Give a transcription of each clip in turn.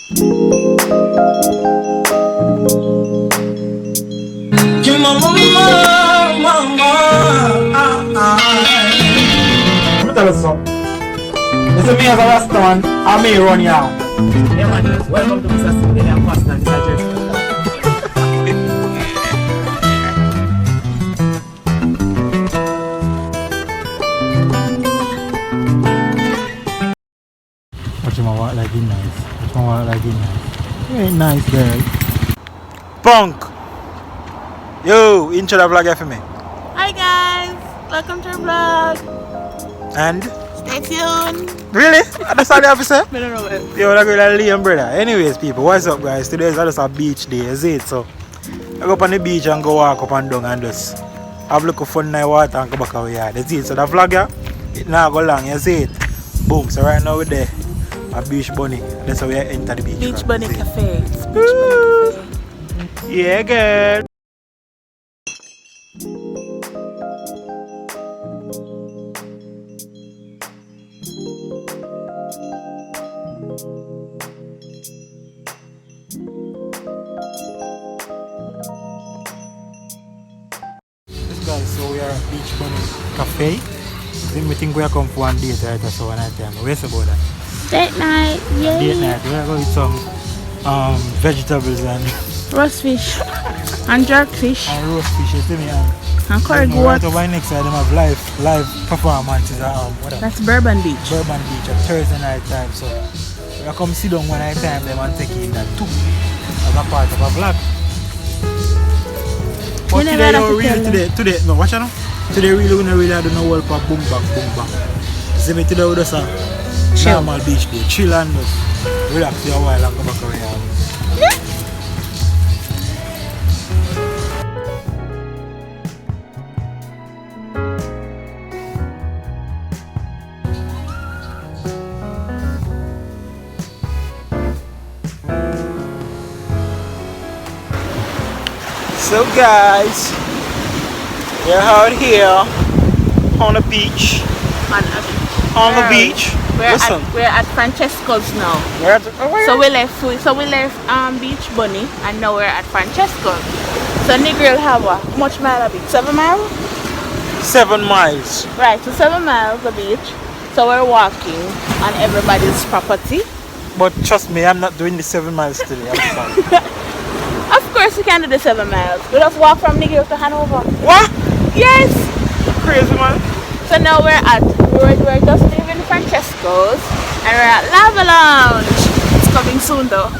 Tell us something. This is me as a restaurant, and me run here. Yeah man, welcome to Mr. Sydney and Pastor and Mr. Watch my walk like it nice. Watch my walk like it nice. Ain't nice girl. Punk! Yo, intro the vlog here for me. Hi guys, welcome to our vlog. And? Stay tuned. Really? That's all you have to say? I don't know it. Yo, that's really Liam, brother. Anyways, people, what's up, guys? Today is just a beach day, is it? So, I go up on the beach and go walk up and down and just have a look of fun in the water and come back over here. That's it. So, the vlog here, it now go long, you see it? Boom. So, right now we're there at Beach Bunny. That's how we enter the beach. Beach Bunny Cafe. It's Beach Bunny Cafe. Yeah, girl. Guys, so we are at Beach Bunny Cafe. Then we think we are come for one date right so one night time. Where's about that? Date night, yay. Date night. We are going to eat some vegetables and roast fish and jerk fish and roast fish, you see me? and curry goat. Right over next side, they have live performances at whatever. That's Bourbon Beach. Bourbon Beach at Thursday night time. So we are come sit down one night time them and take in that too as a part of a vlog. But today, no, watch out now. Today we really do no world for boom bang. See me today we just a normal beach day, chill and just relax for a while and come back around. So guys, we're out here on the beach. On the beach. We're at Francesco's now. So we left Beach Bunny and now we're at Francesco's. So Negril have what? How much mile a beach? 7 miles? 7 miles. Right, so 7 miles a beach. So we're walking on everybody's property. But trust me, I'm not doing the 7 miles today. I'm sorry. Of course we can do the 7 miles. We just walk from Negril to Hanover. What? Yes! Crazy man. So now we're just leaving Francesco's and we're at Lava Lounge. It's coming soon though.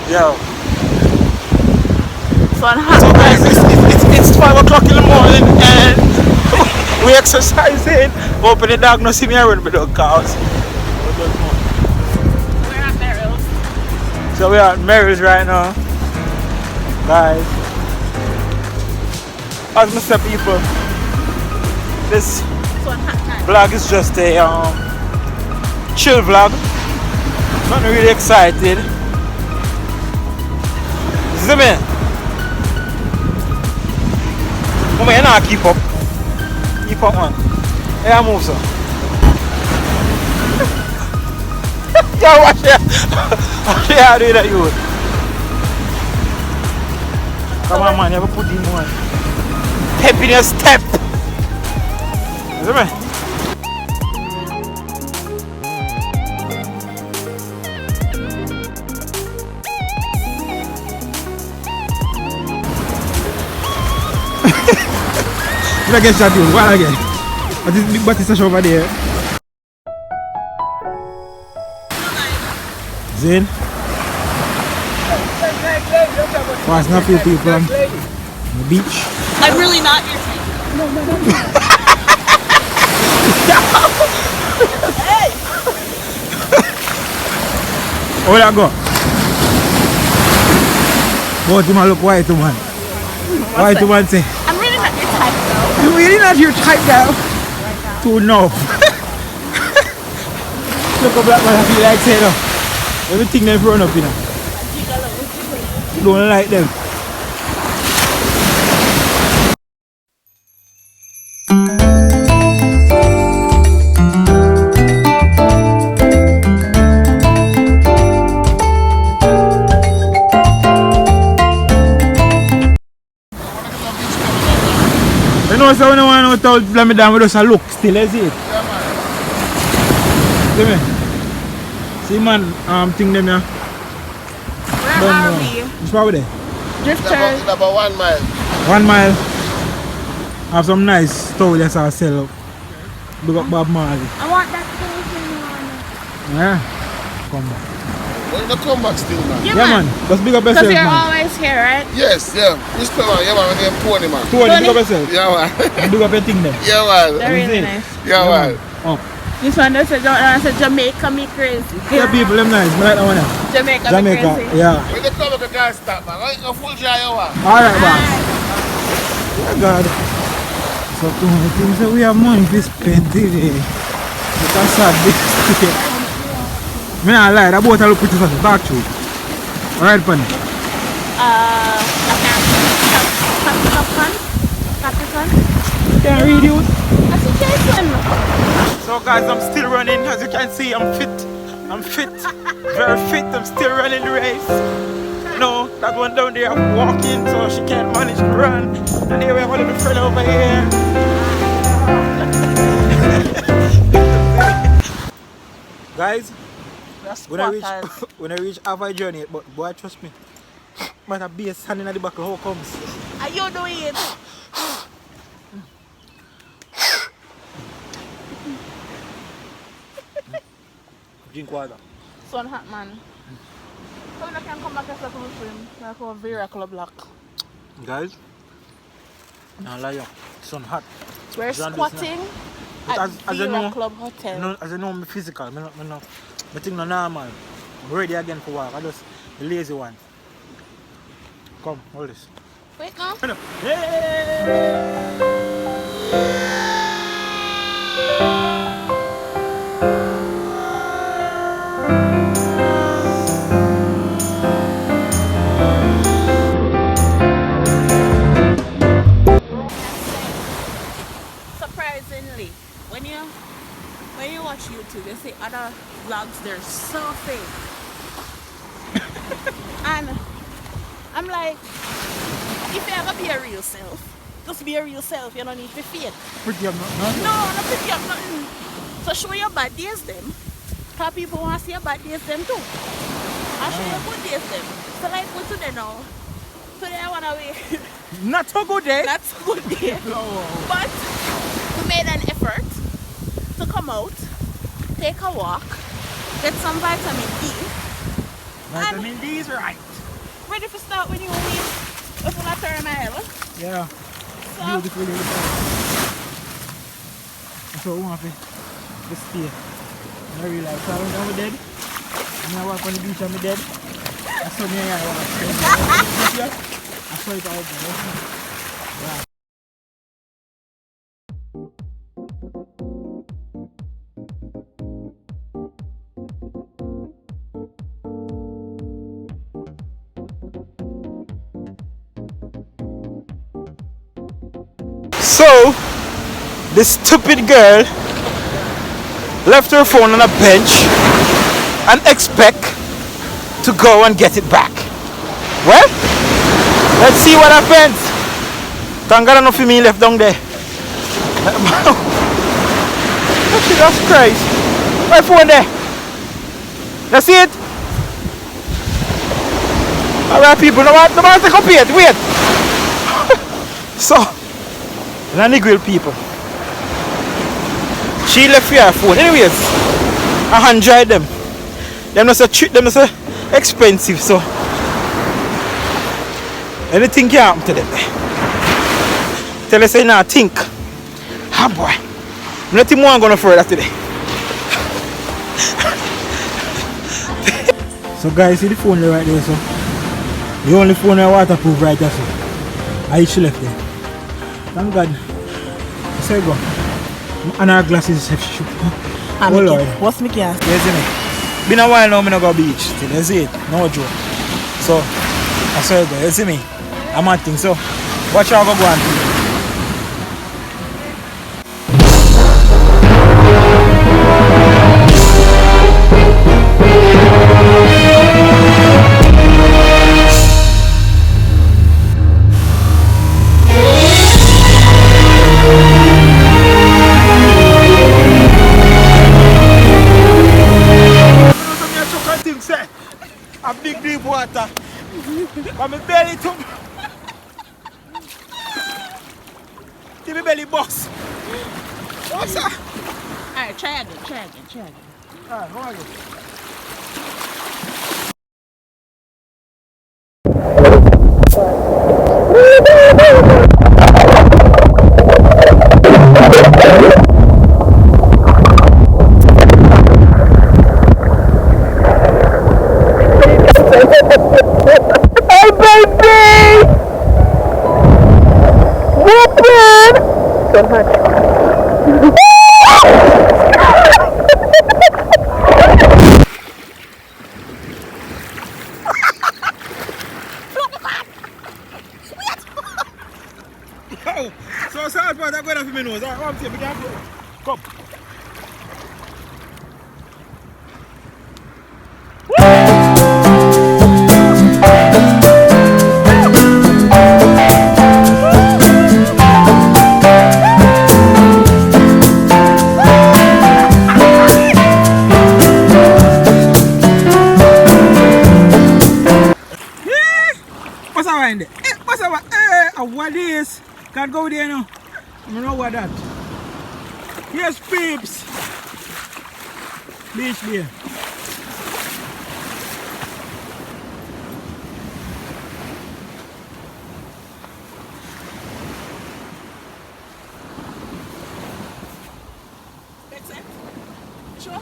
Yo. So hot. So guys, it's 5 o'clock in the morning and we exercising. Hoping the dog no see me around with the cows. We're at Merrill's. So we're at Mary's right now. Guys. As I say people, this vlog is just a chill vlog. Not really excited. See me? Come on, you know keep up. Keep up man. Yeah, move so. Yo, watch it. Watch it how do that you. Come on man, you have to put in one. Step in your step. See me? Look at that dude, what again? What is the big body stash over there? Zane? What's not few people on the beach? I'm really not your type. No. Hey! Where that go? Both man look white man. White man say. I'm really not your type though. I'm really not your type now. Too no. Look at black man I feel like say no. Everything they run up you know. Don't like them. know so when I want to let me down with us a look still, is it? Yeah, man. See me? See man, thing them here. Where are we? Which part we there? Drifters. It's about 1 mile. 1 mile. Have some nice stuff that's our sell up. Big up Bob Marley. I want that thing. Yeah. Come back. Well, you don't come back still, man. Yeah, Yeah man. Just big up Because yourself, you're man. always here, right? Yes, yeah. Respect, man. Yeah, man. My name Tony, man. Tony, big up yourself. Yeah, man. And big up your thing there. Yeah, man. They're really it? nice. Yeah, man. Oh. This one does say Jamaica me crazy. Yeah, people, them nice. I like that one. Jamaica me Jamaica, crazy. yeah. When they come, you can't stop, man. Like a full dry hour. Alright, boss. Yeah, God. So, Tony, things that we have money to spend today. Because sad this day. I don't lie, that boat I look pretty fast. Talk to it. Alright, Penny. Capricorn. Can't read you. That's a Jason. So guys, I'm still running. As you can see, I'm fit. I'm fit. Very fit. I'm still running the race. No, that one down there walking, so she can't manage to run. And here we have a little friend over here. Guys, when I reach half my journey, but boy, trust me, might have be a standing at the back of how comes. Are you doing it? Drink water. Sun hot, man. So when I can come back after come swim, like a Miracle Block. Guys, now lie up. Sun hot. We're squatting at Vera Club Hotel. As I know, I'm physical. I think no normal. I'm ready again for work. I just the lazy one. Come, hold this. Wait, no. Surprisingly, when you watch YouTube, you see other vlogs, they're so fake. And I'm like, if you ever be a real self, just be a real self, you don't need to be fake. Pretty up, no? No, not pretty up nothing. So show your bad days them. Because people want to see your bad days them too. And show your good days them. So like what today now? Today I want to wait. Not so good, eh? That's a good day. But we made an effort to come out, take a walk, get some vitamin D. Vitamin D is right. Ready to start when you leave. If I turn my head. Yeah. So, Beautiful, beautiful. That's what I want to stay. I realize so I'm dead. And I walk on the beach and I'm dead. That's what I want to stay. I saw it out there. Yeah. So, this stupid girl left her phone on a bench and expect to go and get it back. Well, let's see what happens. Thank God enough for me left down there. Jesus Christ. My phone there. You see it? Alright people, no one take up yet. Wait. So, the Negril people. She left her phone. Anyways, I enjoyed them. Them not so cheap, them not so expensive, so anything can happen to them. Tell us say now think. Ah boy. Nothing more I'm gonna further today. So guys, see the phone right there, so the only phone I waterproof right there, so I she left there. Thank God. So go. And our glasses have shook. Oh Lord. What's my gas? Yes, me. Been a while now, I don't go beach. Still, you see it? No joke. So, I saw it go. You see me? I'm at things. So, watch how I go and do. water. But my belly too. Give me belly boss. What's that? Alright, try again. Alright, how are you? Hey baby! Whoopin'! So much. Oh, so sad part I'm going to for me nose. Alright, we can go. Come. What's that in there? What's that? What is? Can't go there now. I don't know what that. Yes, peeps. Beach there. Sure.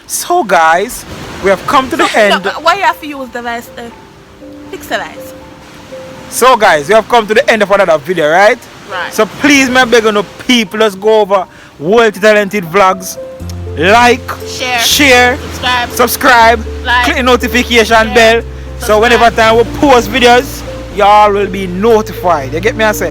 So guys, we have come to the end. Why you have to use the device to pixelize? So guys, we have come to the end of another video, right? Right. So please, my beg on the people, let's go over World Talented Vlogs. Like, share, subscribe, like, click the notification bell. So whenever time we post videos, y'all will be notified. You get me I say?